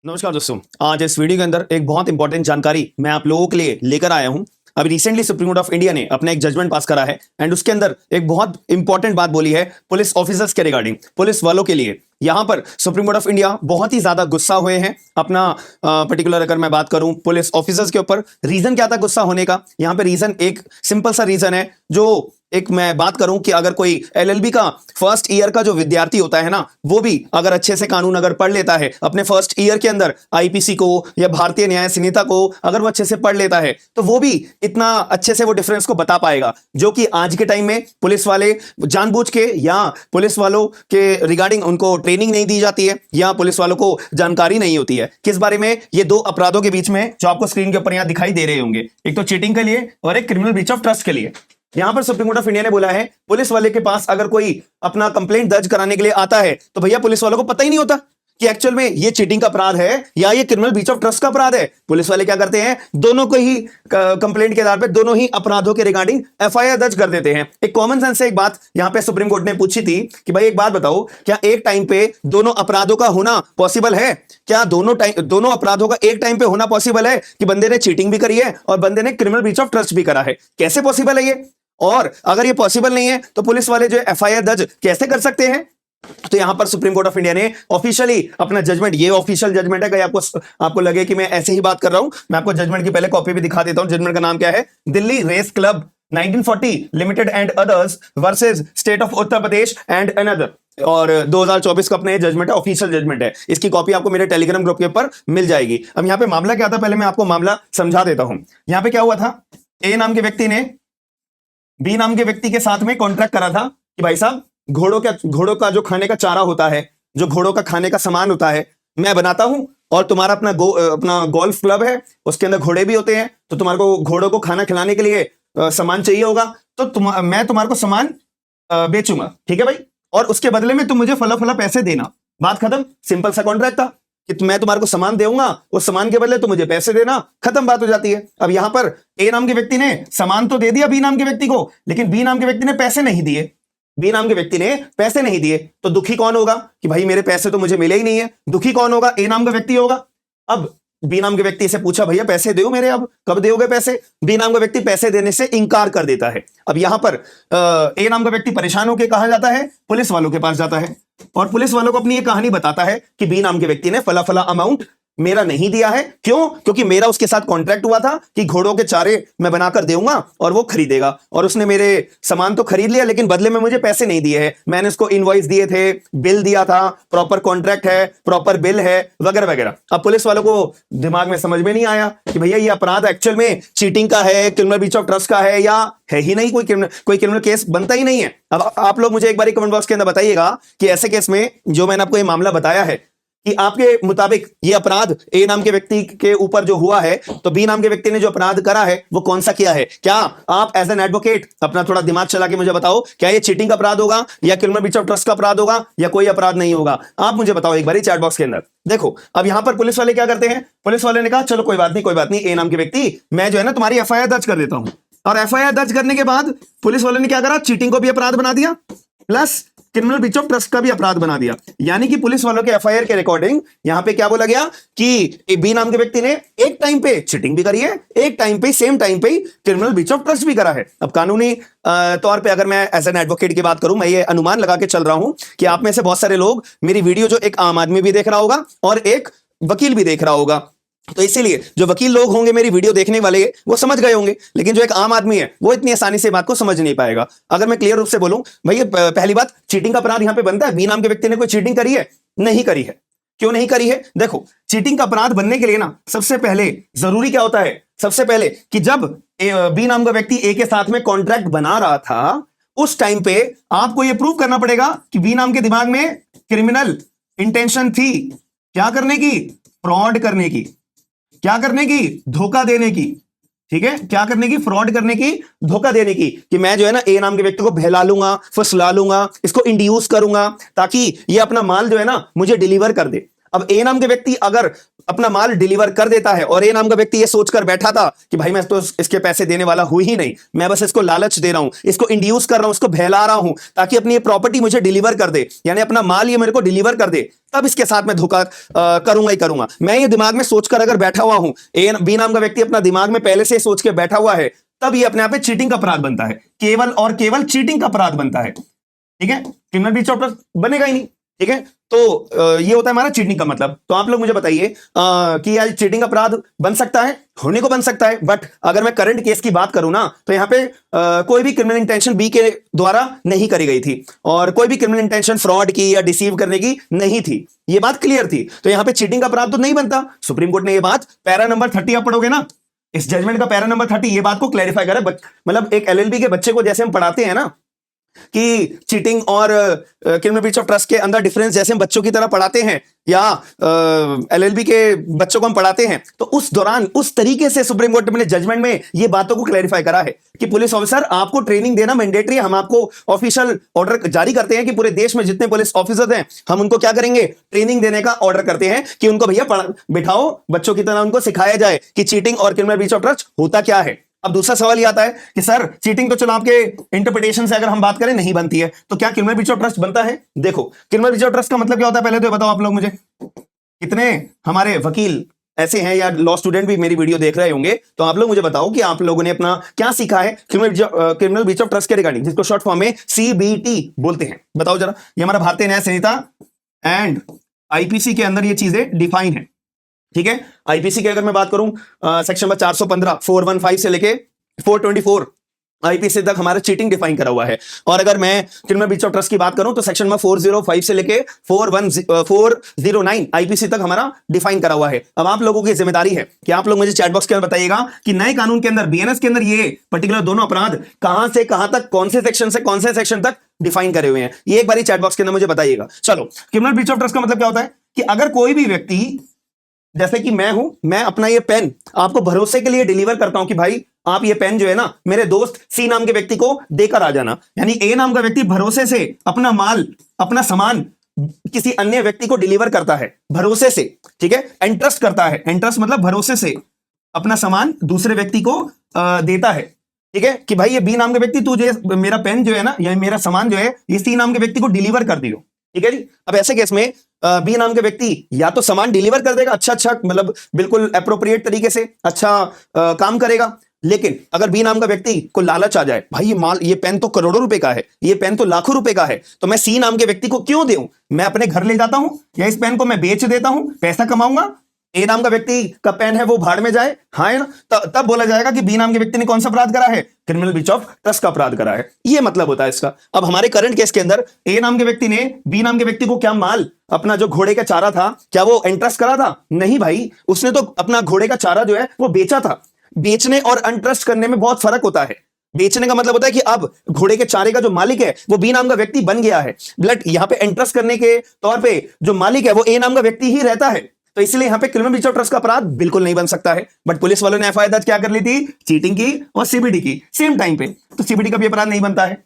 नमस्कार दोस्तों, आज इस वीडियो के अंदर एक बहुत इंपॉर्टेंट जानकारी मैं आप लोगों के लिए लेकर आया हूं। अभी recently supreme court of India ने अपना एक जजमेंट पास करा है एंड उसके अंदर एक बहुत इंपॉर्टेंट बात बोली है पुलिस ऑफिसर्स के रिगार्डिंग, पुलिस वालों के लिए। यहां पर सुप्रीम कोर्ट ऑफ इंडिया बहुत ही ज्यादा गुस्सा हुए हैं अपना पर्टिकुलर अगर मैं बात करूं पुलिस ऑफिसर्स के ऊपर। रीजन क्या था गुस्सा होने का? यहां पे रीजन एक सिंपल सा रीजन है, जो एक मैं बात करूं कि अगर कोई एलएलबी का फर्स्ट ईयर का जो विद्यार्थी होता है ना, वो भी अगर अच्छे से कानून अगर पढ़ लेता है अपने फर्स्ट ईयर के अंदर, आईपीसी को या भारतीय न्याय संहिता को अगर वो अच्छे से पढ़ लेता है तो वो भी इतना अच्छे से वो डिफरेंस को बता पाएगा, जो कि आज के टाइम में पुलिस वाले जानबूझ के या पुलिस वालों के रिगार्डिंग उनको ट्रेनिंग नहीं दी जाती है या पुलिस वालों को जानकारी नहीं होती है। किस बारे में? ये दो अपराधों के बीच में जो आपको स्क्रीन के ऊपर यहां दिखाई दे रहे होंगे, एक तो चीटिंग के लिए और एक क्रिमिनल ब्रीच ऑफ ट्रस्ट के लिए। यहां पर सुप्रीम कोर्ट ऑफ इंडिया ने बोला है पुलिस वाले के पास अगर कोई अपना कंप्लेंट दर्ज कराने के लिए आता है तो भैया पुलिस वालों को पता ही नहीं होता कि एक्चुअल में ये चीटिंग का अपराध है या ये क्रिमिनल ब्रीच ऑफ ट्रस्ट का अपराध है। पुलिस वाले क्या करते हैं, दोनों को ही कंप्लेंट के आधार पर दोनों ही अपराधों के रिगार्डिंग एफआईआर दर्ज कर देते हैं। एक कॉमन सेंस से एक बात यहां पे सुप्रीम कोर्ट ने पूछी थी कि भाई एक बात बताओ, क्या एक टाइम पे दोनों अपराधों का होना पॉसिबल है? क्या दोनों अपराधों का एक टाइम पे होना पॉसिबल है कि बंदे ने चीटिंग भी करी है और बंदे ने क्रिमिनल ब्रीच ऑफ ट्रस्ट भी करा है? कैसे पॉसिबल है ये? और अगर ये पॉसिबल नहीं है तो पुलिस वाले जो एफआईआर दर्ज कैसे कर सकते हैं? तो यहां पर सुप्रीम कोर्ट ऑफ इंडिया ने ऑफिशियली अपना जजमेंट, ये ऑफिशियल जजमेंट है, कहीं आपको लगे कि मैं ऐसे ही बात कर रहा हूं, मैं आपको जजमेंट की पहले कॉपी भी दिखा देता हूं। जजमेंट का नाम क्या है? Delhi race club 1940 limited and others versus state of Uttar Pradesh and another, और 2024 का अपना जजमेंट है, ऑफिशियल जजमेंट है। इसकी कॉपी आपको मेरे टेलीग्राम ग्रुप के ऊपर मिल जाएगी। अब यहां पे मामला क्या था, पहले मैं आपको मामला समझा देता हूं। यहां पे क्या हुआ था, ए नाम के व्यक्ति ने बी नाम के व्यक्ति के साथ में कॉन्ट्रैक्ट करा था कि भाई साहब घोड़ों का जो खाने का चारा होता है, जो घोड़ों का खाने का सामान होता है, मैं बनाता हूं और तुम्हारा अपना गोल्फ क्लब है, उसके अंदर घोड़े भी होते हैं, तो तुम्हारे को घोड़ों को खाना खिलाने के लिए सामान चाहिए होगा, तो मैं तुम्हारे को सामान बेचूंगा, ठीक है भाई, और उसके बदले में तुम मुझे फला पैसे देना। बात खत्म। सिंपल सा कॉन्ट्रैक्ट था कि मैं तुम्हारे को सामान दूंगा, उस सामान के बदले तुम मुझे पैसे देना, खत्म, बात हो जाती है। अब यहां पर ए नाम के व्यक्ति ने सामान तो दे दिया बी नाम के व्यक्ति को, लेकिन बी नाम के व्यक्ति ने पैसे नहीं दिए। बी नाम के व्यक्ति ने पैसे नहीं दिए तो दुखी कौन होगा कि भाई मेरे पैसे तो मुझे मिले ही नहीं है? दुखी कौन होगा? ए नाम का व्यक्ति होगा। अब बी नाम के व्यक्ति से पूछा भैया पैसे दो मेरे, अब कब दोगे पैसे? बी नाम का व्यक्ति पैसे देने से इंकार कर देता है। अब यहां पर ए नाम का व्यक्ति परेशान होकर कहा जाता है, पुलिस वालों के पास जाता है और पुलिस वालों को अपनी ये कहानी बताता है कि बी नाम के व्यक्ति ने फला अमाउंट मेरा नहीं दिया है। क्यों? क्योंकि मेरा उसके साथ कॉन्ट्रैक्ट हुआ था कि घोड़ों के चारे मैं बनाकर दूंगा और वो खरीदेगा, और उसने मेरे सामान तो खरीद लिया लेकिन बदले में मुझे पैसे नहीं दिए हैं। मैंने उसको इनवॉइस दिए थे, बिल दिया था, प्रॉपर कॉन्ट्रैक्ट है, प्रॉपर बिल है, वगैरह वगैरह। अब पुलिस वालों को दिमाग में समझ में नहीं आया कि भैया ये अपराध एक्चुअल में चीटिंग का है, क्रिमिनल ब्रीच ऑफ ट्रस्ट का है, या है ही नहीं, कोई क्रिमिनल केस बनता ही नहीं है। अब आप लोग मुझे एक बार कमेंट बॉक्स के अंदर बताइएगा कि ऐसे केस में जो मैंने आपको ये मामला बताया है कि आपके मुताबिक ये अपराध ए नाम के व्यक्ति के ऊपर जो हुआ है, तो बी नाम के व्यक्ति ने जो अपराध करा है वो कौन सा किया है? क्या आप एज एन एडवोकेट अपना थोड़ा दिमाग चला के मुझे बताओ, क्या ये चीटिंग का अपराध होगा या क्रिमिनल ब्रीच ऑफ ट्रस्ट का अपराध होगा या कोई अपराध नहीं होगा? आप मुझे बताओ एक बार चैट बॉक्स के अंदर। देखो अब यहां पर पुलिस वाले क्या करते हैं, पुलिस वाले ने कहा चलो कोई बात नहीं ए नाम के व्यक्ति, मैं जो है ना तुम्हारी एफआईआर दर्ज कर देता हूं। और एफआईआर दर्ज करने के बाद पुलिस वाले ने क्या करा, चीटिंग को भी अपराध बना दिया plus criminal breach of trust का भी अपराध बना दिया। यानी कि पुलिस वालों के एफआईआर के रिकॉर्डिंग यहां पे क्या बोला गया कि बी नाम के व्यक्ति ने एक टाइम पे चीटिंग भी करी है, एक टाइम पे सेम टाइम पे क्रिमिनल ब्रीच ऑफ ट्रस्ट भी करा है। अब कानूनी तौर पे अगर मैं एज एन एडवोकेट की बात करूं, मैं ये अनुमान लगा के चल रहा हूं कि आप में से बहुत सारे लोग मेरी वीडियो जो एक आम आदमी भी देख रहा होगा और एक वकील भी देख रहा होगा, तो इसीलिए जो वकील लोग होंगे मेरी वीडियो देखने वाले वो समझ गए होंगे, लेकिन जो एक आम आदमी है वो इतनी आसानी से बात को समझ नहीं पाएगा। अगर मैं क्लियर रूप से बोलूं, भैया पहली बात, चीटिंग का अपराध यहां पे बनता है। बी नाम के व्यक्ति ने कोई चीटिंग करी है? नहीं करी है। क्यों नहीं करी है? देखो चीटिंग का अपराध बनने के लिए ना सबसे पहले जरूरी क्या होता है, सबसे पहले कि जब बी नाम का व्यक्ति ए के साथ में कॉन्ट्रैक्ट बना रहा था उस टाइम पे आपको यह प्रूव करना पड़ेगा कि बी नाम के दिमाग में क्रिमिनल इंटेंशन थी। क्या करने की? फ्रॉड करने की। क्या करने की? धोखा देने की। ठीक है, क्या करने की? फ्रॉड करने की, धोखा देने की, कि मैं जो है ना ए नाम के व्यक्ति को बहला लूंगा, फुसला लूंगा, इसको इंड्यूस करूंगा ताकि ये अपना माल जो है ना मुझे डिलीवर कर दे। अब ए नाम के व्यक्ति अगर अपना माल डिलीवर कर देता है और ए नाम का व्यक्ति ये सोचकर बैठा था कि भाई मैं तो इसके पैसे देने वाला हूं ही नहीं, मैं बस इसको लालच दे रहा हूं, इसको इंड्यूस कर रहा हूं, इसको बहला रहा हूं ताकि अपनी ये प्रॉपर्टी मुझे डिलीवर कर दे, यानी अपना माल ये मेरे को डिलीवर कर दे, तब इसके साथ मैं धोखा करूंगा ही करूंगा। मैं ये दिमाग में सोचकर अगर बैठा हुआ हूं, ए बी नाम का व्यक्ति अपना दिमाग में पहले से सोच के बैठा हुआ है, तब ये अपने आप में चीटिंग का अपराध बनता है, केवल और केवल चीटिंग का अपराध बनता है। ठीक है, क्रिमिनल ब्रीच ऑफ ट्रस्ट बनेगा ही नहीं। ठीक है, तो ये होता है हमारा चीटिंग का मतलब। तो आप लोग मुझे बताइए कि यार चीटिंग अपराध बन सकता है, होने को बन सकता है, बट अगर मैं करंट केस की बात करूं ना, तो यहां पे कोई भी क्रिमिनल इंटेंशन बी के द्वारा नहीं करी गई थी और कोई भी क्रिमिनल इंटेंशन फ्रॉड की या डिसीव करने की नहीं थी, ये बात क्लियर थी। तो यहां पे चीटिंग का अपराध तो नहीं बनता। सुप्रीम कोर्ट ने ये बात पैरा नंबर 30 आप पढ़ोगे ना, इस जजमेंट का पैरा नंबर 30 ये बात को क्लैरिफाई करे। मतलब एक एलएलबी के बच्चे को जैसे हम पढ़ाते हैं ना कि चीटिंग और क्रिमिनल ब्रीच ऑफ ट्रस्ट के अंदर डिफरेंस जैसे हम बच्चों की तरह पढ़ाते हैं या एलएलबी के बच्चों को हम पढ़ाते हैं, तो उस दौरान उस तरीके से सुप्रीम कोर्ट ने जजमेंट में ये बातों को क्लैरिफाई करा है कि पुलिस ऑफिसर आपको ट्रेनिंग देना मैंडेटरी है। हम आपको ऑफिशियल ऑर्डर जारी करते हैं कि पूरे देश में जितने पुलिस ऑफिसर हैं हम उनको क्या करेंगे, ट्रेनिंग देने का ऑर्डर करते हैं कि उनको भैया बिठाओ, बच्चों की तरह उनको सिखाया जाए कि चीटिंग और क्रिमिनल ब्रीच ऑफ ट्रस्ट होता क्या है। अब दूसरा सवाल ये आता है कि सर चीटिंग तो चलो आपके इंटरप्रिटेशन से अगर हम बात करें नहीं बनती है, तो क्या क्रिमिनल ब्रीच ऑफ ट्रस्ट बनता है? देखो, क्रिमिनल ब्रीच ऑफ ट्रस्ट का मतलब क्या होता है पहले तो बताओ आप लोग मुझे। कितने हमारे वकील ऐसे हैं या लॉ स्टूडेंट भी मेरी वीडियो देख रहे होंगे, तो आप लोग मुझे बताओ कि आप लोगों ने अपना क्या सीखा है क्रिमिनल ब्रीच ऑफ ट्रस्ट के रिगार्डिंग, जिसको शॉर्ट फॉर्म में सीबीटी बोलते हैं। बताओ जरा, ये हमारा भारतीय न्याय संहिता एंड आईपीसी के अंदर ये चीजें डिफाइन है। ठीक है, आईपीसी की अगर मैं बात करूं सेक्शन नंबर 415 415 से लेके 424 आईपीसी तक हमारा चीटिंग डिफाइन करा हुआ है। और अगर मैं क्रिमिनल ब्रीच ऑफ ट्रस्ट की बात करूं तो सेक्शन नंबर 405 से लेके 409 आईपीसी तक हमारा डिफाइन करा हुआ है। अब आप लोगों की जिम्मेदारी है कि आप लोग मुझे चैट बॉक्स के अंदर बताइएगा कि नए कानून के अंदर बीएनएस के अंदर ये पर्टिकुलर दोनों अपराध कहां से कहां तक, कौन से सेक्शन से कौन से सेक्शन तक डिफाइन करे हुए हैं, ये एक बार चैट बॉक्स के अंदर मुझे बताइएगा। चलो, क्रिमिनल ब्रीच ऑफ ट्रस्ट का मतलब क्या होता है कि अगर कोई भी व्यक्ति, जैसे कि मैं हूं, मैं अपना ये पेन आपको भरोसे के लिए डिलीवर करता हूं कि भाई आप ये पेन जो है ना मेरे दोस्त सी नाम के व्यक्ति को देकर आ जाना, यानी ए नाम का व्यक्ति भरोसे से अपना माल, अपना सामान किसी अन्य व्यक्ति को डिलीवर करता है भरोसे से। ठीक है, एंट्रस्ट करता है, एंट्रस्ट मतलब भरोसे से अपना सामान दूसरे व्यक्ति को देता है। ठीक है, कि भाई ये बी नाम के व्यक्ति तू जो मेरा पेन जो है ना या मेरा सामान जो है ये सी नाम के व्यक्ति को डिलीवर कर दियो। ठीक है जी। अब ऐसे केस में बी नाम के व्यक्ति या तो सामान डिलीवर कर देगा, अच्छा मतलब बिल्कुल एप्रोप्रिएट तरीके से अच्छा काम करेगा, लेकिन अगर बी नाम का व्यक्ति को लालच आ जाए, भाई ये माल, ये पेन तो करोड़ों रुपए का है, ये पेन तो लाखों रुपए का है, तो मैं सी नाम के व्यक्ति को क्यों दूं, मैं अपने घर ले जाता हूं या इस पेन को मैं बेच देता हूं, पैसा कमाऊंगा, ए नाम का व्यक्ति का पेन है वो भाड़ में जाए, हाँ है ना, तब बोला जाएगा कि बी नाम के व्यक्ति ने कौन सा अपराध करा है, क्रिमिनल ब्रीच ऑफ ट्रस्ट का अपराध करा है। ये मतलब होता है इसका। अब हमारे करंट केस के अंदर ए नाम के व्यक्ति ने बी नाम के व्यक्ति को क्या माल, अपना जो घोड़े का चारा था, क्या वो एंट्रस्ट करा था? नहीं भाई, उसने तो अपना घोड़े का चारा जो है वो बेचा था। बेचने और एंट्रस्ट करने में बहुत फर्क होता है। बेचने का मतलब होता है कि अब घोड़े के चारे का जो मालिक है वो बी नाम का व्यक्ति बन गया है, बट यहां पे एंट्रस्ट करने के तौर पे जो मालिक है वो ए नाम का व्यक्ति ही रहता है, तो इसलिए यहां पे क्रिमिनल ब्रीच ऑफ ट्रस्ट का अपराध बिल्कुल नहीं बन सकता है। बट पुलिस वालों ने एफआईआर दर्ज क्या कर ली थी, चीटिंग की और सीबीडी की सेम टाइम पे, तो सीबीडी का भी अपराध नहीं बनता है।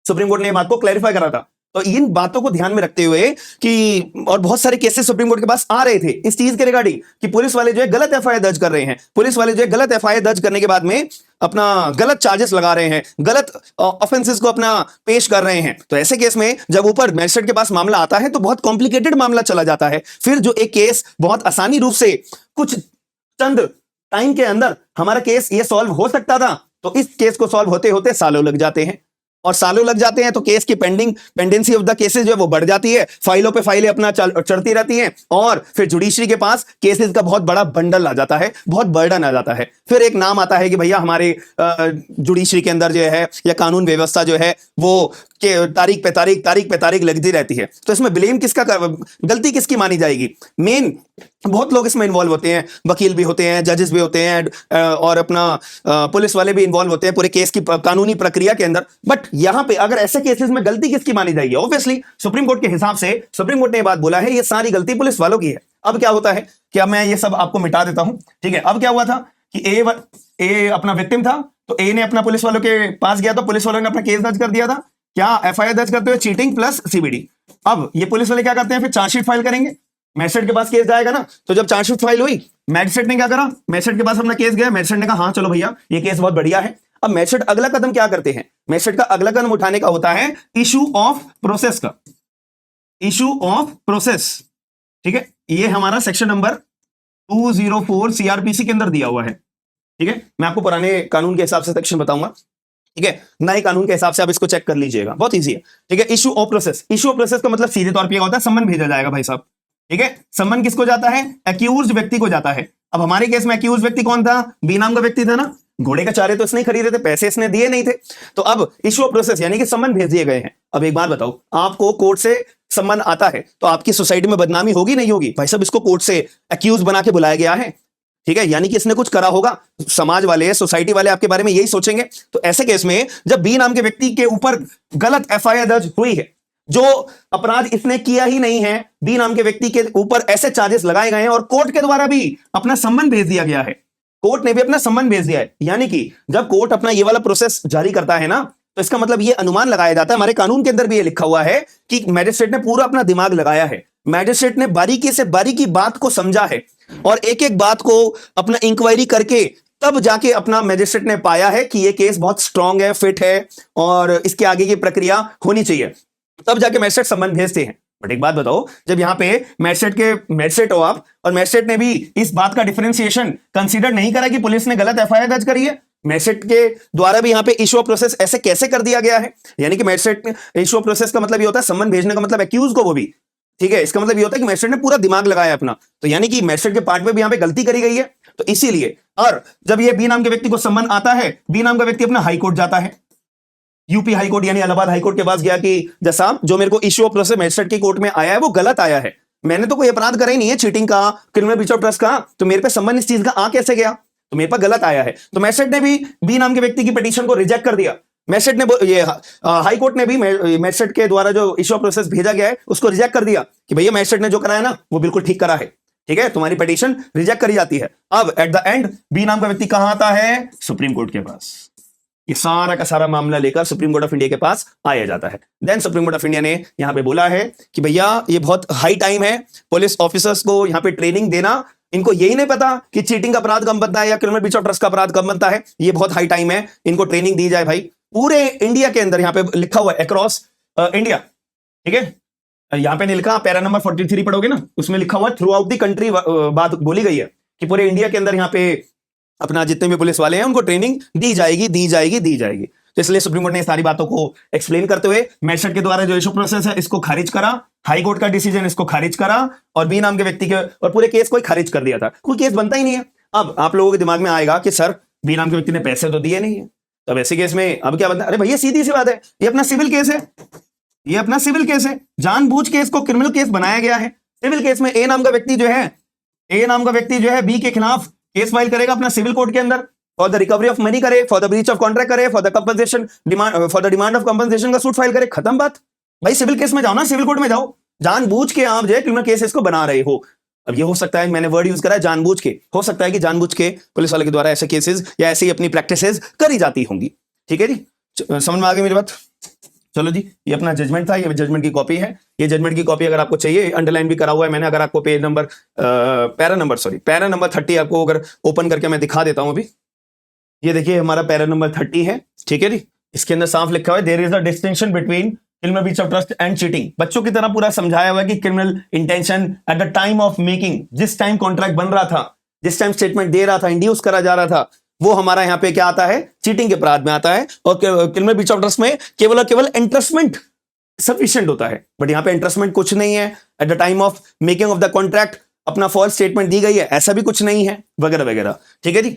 सुप्रीम कोर्ट ने बात को क्लैरिफाई करा था। तो इन बातों को ध्यान में रखते हुए कि और बहुत सारे केसेस सुप्रीम कोर्ट के पास आ रहे थे इस चीज के रिगार्डिंग कि पुलिस वाले जो है गलत एफआईआर दर्ज कर रहे हैं, पुलिस वाले जो है गलत एफआईआर दर्ज करने के बाद में अपना गलत चार्जेस लगा रहे हैं, गलत ऑफेंसेस को अपना पेश कर रहे हैं। तो ऐसे केस में जब ऊपर मैजिस्ट्रेट के पास मामला आता है तो बहुत कॉम्प्लिकेटेड मामला चला जाता है। फिर जो एक केस बहुत आसानी रूप से कुछ चंद टाइम के अंदर हमारा केस ये सॉल्व हो सकता था, तो इस केस को सॉल्व होते होते सालों लग जाते हैं, और सालों लग जाते हैं तो केस की पेंडेंसी ऑफ द केसेस जो है वो बढ़ जाती है, फाइलों पे फाइलें अपना चढ़ती रहती हैं, और फिर जुडिशरी के पास केसेस का बहुत बड़ा बंडल आ जाता है, बहुत बर्डन आ जाता है। फिर एक नाम आता है कि भैया हमारे जुडिशरी के अंदर जो है या कानून व्यवस्था जो है वो तारीख पे तारीख लगती रहती है। तो इसमें ब्लेम किसका, गलती किसकी मानी जाएगी? मेन बहुत लोग इसमें इन्वॉल्व होते हैं, वकील भी होते हैं, जजेस भी होते हैं, और अपना पुलिस वाले भी इन्वॉल्व होते हैं पूरे केस की कानूनी प्रक्रिया के अंदर। बट यहां पे अगर ऐसे केसेस में गलती किसकी मानी जाएगी? ऑब्वियसली सुप्रीम कोर्ट के हिसाब से सुप्रीम कोर्ट ने बात बोला है ये सारी गलती पुलिस वालों की है। अब क्या होता है, क्या मैं ये सब आपको मिटा देता हूं। ठीक है, अब क्या हुआ था कि ए अपना विक्टिम था, तो ए ने अपना पुलिस वालों के पास गया, तो पुलिस वालों ने अपना केस दर्ज कर दिया था, क्या एफआईआर दर्ज करते हुए चीटिंग प्लस सीबीडी। अब ये पुलिस वाले क्या करते हैं, फिर चार्जशीट फाइल करेंगे, मैजिस्ट्रेट के पास केस जाएगा ना, तो जब चार्जशीट फाइल हुई, मैजिस्ट्रेट ने क्या करा, मैजिस्ट्रेट के पास अपना केस गया, मैजिस्ट्रेट ने कहा हाँ चलो भैया ये केस बहुत बढ़िया है। अब मैजिस्ट्रेट अगला कदम क्या करते हैं, मैजिस्ट्रेट का अगला कदम उठाने का होता है इशू ऑफ प्रोसेस का, इशू ऑफ प्रोसेस। ठीक है, ये हमारा सेक्शन नंबर 204 सीआरपीसी के अंदर दिया हुआ है। ठीक है, मैं आपको पुराने कानून के हिसाब से सेक्शन बताऊंगा, ठीक है, नए कानून के हिसाब से आप इसको चेक कर लीजिएगा, बहुत इजी है। ठीक है, issue of process, issue of process का मतलब सीधे तौर पे होता है सम्मन भेजा जाएगा भाई साहब। ठीक है, सम्मन किसको जाता है, एक्यूज्ड व्यक्ति को जाता है। अब हमारे केस में एक्यूज्ड व्यक्ति कौन था, बी नाम का व्यक्ति था ना, घोड़े का चारे तो इसने खरीदे थे, पैसे इसने दिए नहीं थे, तो अब इशू ऑफ प्रोसेस यानी कि सम्मन भेज दिए गए हैं। अब एक बात बताओ, आपको कोर्ट से सम्मन आता है तो आपकी सोसाइटी में बदनामी होगी नहीं होगी, भाई साहब इसको कोर्ट से एक्यूज बना के बुलाया गया है, ठीक है, यानी कि इसने कुछ करा होगा, समाज वाले सोसाइटी वाले आपके बारे में यही सोचेंगे। तो ऐसे केस में जब बी नाम के व्यक्ति के ऊपर गलत एफआईआर दर्ज हुई है, जो अपराध इसने किया ही नहीं है, बी नाम के व्यक्ति के ऊपर ऐसे चार्जेस लगाए गए हैं और कोर्ट के द्वारा भी अपना सम्मन भेज दिया गया है, कोर्ट ने भी अपना सम्मन भेज दिया है, यानी कि जब कोर्ट अपना ये वाला प्रोसेस जारी करता है ना, तो इसका मतलब ये अनुमान लगाया जाता है, हमारे कानून के अंदर भी ये लिखा हुआ है कि मैजिस्ट्रेट ने पूरा अपना दिमाग लगाया है, मैजिस्ट्रेट ने बारीकी से बारीकी बात को समझा है और एक एक बात को अपना इंक्वायरी करके तब जाके अपना मैजिस्ट्रेट ने पाया है कि ये केस बहुत स्ट्रांग है, फिट है और इसके आगे की प्रक्रिया होनी चाहिए, तब जाके मैजिस्ट्रेट सम्मन भेजते हैं। बट एक बात बताओ, जब यहां पे मैजिस्ट्रेट हो आप और मैजिस्ट्रेट ने भी इस बात का डिफरेंशिएशन कंसीडर नहीं करा कि पुलिस ने गलत एफआईआर दर्ज करी है, मैजिस्ट्रेट के द्वारा भी यहां पे इशू ऑफ प्रोसेस ऐसे कैसे कर दिया गया है, यानी कि मैजिस्ट्रेट इशू ऑफ प्रोसेस का मतलब ये होता है सम्मन भेजने का मतलब एक्यूज को वो भी, ठीक है, इसका मतलब ये होता है कि मैजिस्ट्रेट ने पूरा दिमाग लगाया अपना, तो यानी कि मैजिस्ट्रेट के पार्ट में भी यहां पे गलती करी गई है, तो इसीलिए। और जब ये बी नाम के व्यक्ति को सम्मन आता है, बी नाम का व्यक्ति अपना हाई कोर्ट जाता है, यूपी हाई कोर्ट यानी इलाहाबाद हाई कोर्ट के पास गया कि जैसा जो मेरे को इशू ऑफ प्रोसेस मैजिस्ट्रेट की कोर्ट में आया है वो गलत आया है, मैंने तो कोई अपराध करा ही नहीं है, चीटिंग का, क्रिमिनल ब्रीच ऑफ ट्रस्ट का, तो मेरे पे सम्मन इस चीज का आ कैसे गया, तो मेरे पर गलत आया है। तो मैजिस्ट्रेट ने भी बी नाम के व्यक्ति की पिटीशन को रिजेक्ट कर दिया, मैजिस्ट्रेट ने ये हाई कोर्ट ने भी मैजिस्ट्रेट के द्वारा जो इशू ऑफ प्रोसेस भेजा गया है उसको रिजेक्ट कर दिया कि भैया मैजिस्ट्रेट ने जो कराया ना वो बिल्कुल ठीक करा है, ठीक है, तुम्हारी पिटीशन रिजेक्ट करी जाती है। अब एट द एंड बी नाम का व्यक्ति कहां आता है, सुप्रीम कोर्ट के पास, ये सारा का सारा मामला लेकर सुप्रीम कोर्ट ऑफ इंडिया के पास आया जाता है। Then supreme court of India ने यहां पे बोला है कि भैया ये बहुत हाई टाइम है पुलिस ऑफिसर्स को यहां पे ट्रेनिंग देना, इनको यही नहीं पता कि चीटिंग का अपराध कब बनता है या क्रिमिनल ब्रीच ऑफ ट्रस्ट का अपराध कब बनता है, ये बहुत हाई टाइम है, इनको ट्रेनिंग दी जाए भाई, पूरे इंडिया के अंदर यहां पे लिखा हुआ है अक्रॉस इंडिया, ठीक है, यहां पे नहीं लिखा, पैरा नंबर 43 पढ़ोगे ना उसमें लिखा हुआ थ्रू आउट द कंट्री बात बोली गई है कि पूरे इंडिया के अंदर यहां पे अपना जितने भी पुलिस वाले हैं उनको ट्रेनिंग दी जाएगी दी जाएगी दी जाएगी। तो इसलिए सुप्रीम कोर्ट ने सारी बातों को एक्सप्लेन करते हुए मैजिस्ट्रेट के द्वारा जो इशू प्रोसेस है इसको खारिज करा, हाई कोर्ट का डिसीजन इसको खारिज करा और बी नाम के व्यक्ति के और पूरे केस को खारिज कर दिया था, कोई केस बनता ही नहीं है। अब आप लोगों के दिमाग में आएगा कि सर बी नाम के व्यक्ति ने पैसे तो दिए नहीं है, तब ऐसे केस में अब क्या बनता है, अरे भैया सीधी सी बात है, ये अपना सिविल केस है, ये अपना सिविल केस है, जानबूझ के इसको क्रिमिनल केस बनाया गया है। सिविल केस में ए नाम का व्यक्ति जो है बी के खिलाफ केस फाइल करेगा अपना सिविल कोर्ट के अंदर, for the recovery of money करे, for the breach of contract करे, for the compensation demand, for the demand of compensation का सूट फाइल करे, खत्म बात। भाई सिविल केस में जाओ ना, सिविल कोर्ट में जाओ, जानबूझ के आप जो है क्रिमिनल केस इसको बना रहे हो। अब ये हो सकता है, मैंने वर्ड यूज करा है जानबूझ के, हो सकता है कि जानबूझ के पुलिस वाले के द्वारा ऐसे केसेस या ऐसी अपनी प्रैक्टिसेस करी जाती होंगी, ठीक है जी, समझ में आ गई मेरी बात। चलो जी, ये अपना जजमेंट था, ये जजमेंट की कॉपी है, ये जजमेंट की कॉपी अगर आपको चाहिए, अंडरलाइन भी करा हुआ है मैंने, अगर आपको पेज नंबर पैरा नंबर 30 आपको अगर ओपन करके मैं दिखा देता हूं अभी, ये देखिए हमारा पैरा नंबर 30 है, ठीक है जी, इसके अंदर साफ लिखा हुआ है there is a distinction between criminal breach of trust and cheating. बच्चों की तरह पूरा समझाया हुआ है कि criminal intention at the time of making, जिस टाइम कॉन्ट्रैक्ट बन रहा था, जिस टाइम स्टेटमेंट दे रहा था, इंड्यूस करा जा रहा था, वो हमारा यहां पे क्या आता है, चीटिंग के अपराध में आता है, और क्रिमिनल ब्रीच ऑफ ट्रस्ट में केवल और केवल इंटरेस्टमेंट सफिशिएंट होता है, बट यहां पे इंटरेस्टमेंट कुछ नहीं है, eight the time of making of the contract अपना फॉल्स स्टेटमेंट दी गई है, ऐसा भी कुछ नहीं है, वगैरह वगैरह, ठीक है जी।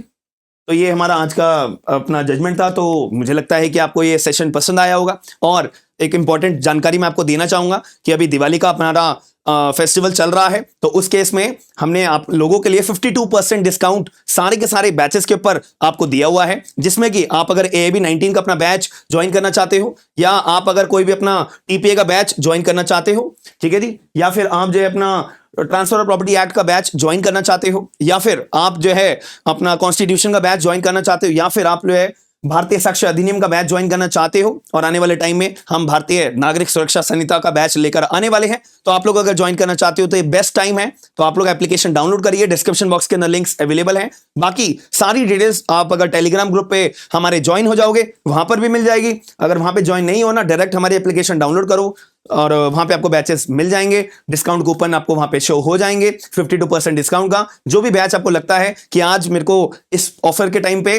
तो ये हमारा आज का अपना जजमेंट था, तो मुझे लगता है कि आपको ये सेशन पसंद आया होगा। और एक इंपॉर्टेंट जानकारी मैं आपको देना चाहूंगा कि अभी दिवाली का हमारा फेस्टिवल चल रहा है, तो उस केस में हमने आप लोगों के लिए 52% डिस्काउंट सारे के सारे बैचेस के ऊपर आपको दिया हुआ है, जिसमें कि आप अगर AAB 19 का अपना बैच ज्वाइन करना चाहते हो, या आप अगर कोई भी अपना TPA का बैच ज्वाइन करना चाहते हो, ठीक है जी, या फिर आप जो है अपना ट्रांसफर ऑफ प्रॉपर्टी एक्ट का बैच ज्वाइन करना चाहते हो, या फिर आप जो है अपना कॉन्स्टिट्यूशन का बैच ज्वाइन करना चाहते हो, या फिर आप जो है भारतीय साक्ष्य अधिनियम का बैच ज्वाइन करना चाहते हो और आने वाले टाइम में हम भारतीय नागरिक सुरक्षा संहिता का बैच लेकर आने वाले हैं, तो आप लोग अगर ज्वाइन करना चाहते हो तो ये बेस्ट टाइम है। तो आप लोग एप्लीकेशन डाउनलोड करिए, डिस्क्रिप्शन बॉक्स के अंदर लिंक्स अवेलेबल हैं। बाकी सारी डिटेल्स आप अगर टेलीग्राम ग्रुप पे हमारे ज्वाइन हो जाओगे वहां पर भी मिल जाएगी। अगर वहां पे ज्वाइन नहीं होना, डायरेक्ट हमारी एप्लीकेशन डाउनलोड करो और वहां पे आपको बैचेस मिल जाएंगे, डिस्काउंट कूपन आपको वहां पे शो हो जाएंगे 52% डिस्काउंट का। जो भी बैच आपको लगता है कि आज मेरे को इस ऑफर के टाइम पे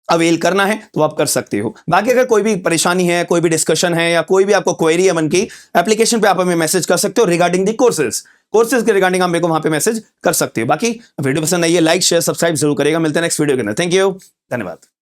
अवेल करना है तो आप कर सकते हो। बाकी अगर कोई भी परेशानी है, कोई भी डिस्कशन है या कोई भी आपको क्वेरी है मन की, एप्लीकेशन पे आप हमें मैसेज कर सकते हो रिगार्डिंग दी कोर्सेज के रिगार्डिंग आप मेरे को वहां पे मैसेज कर सकते हो। बाकी वीडियो पसंद आई है, लाइक शेयर सब्सक्राइब जरूर करेगा। मिलते हैं नेक्स्ट वीडियो के अंदर। थैंक यू, धन्यवाद।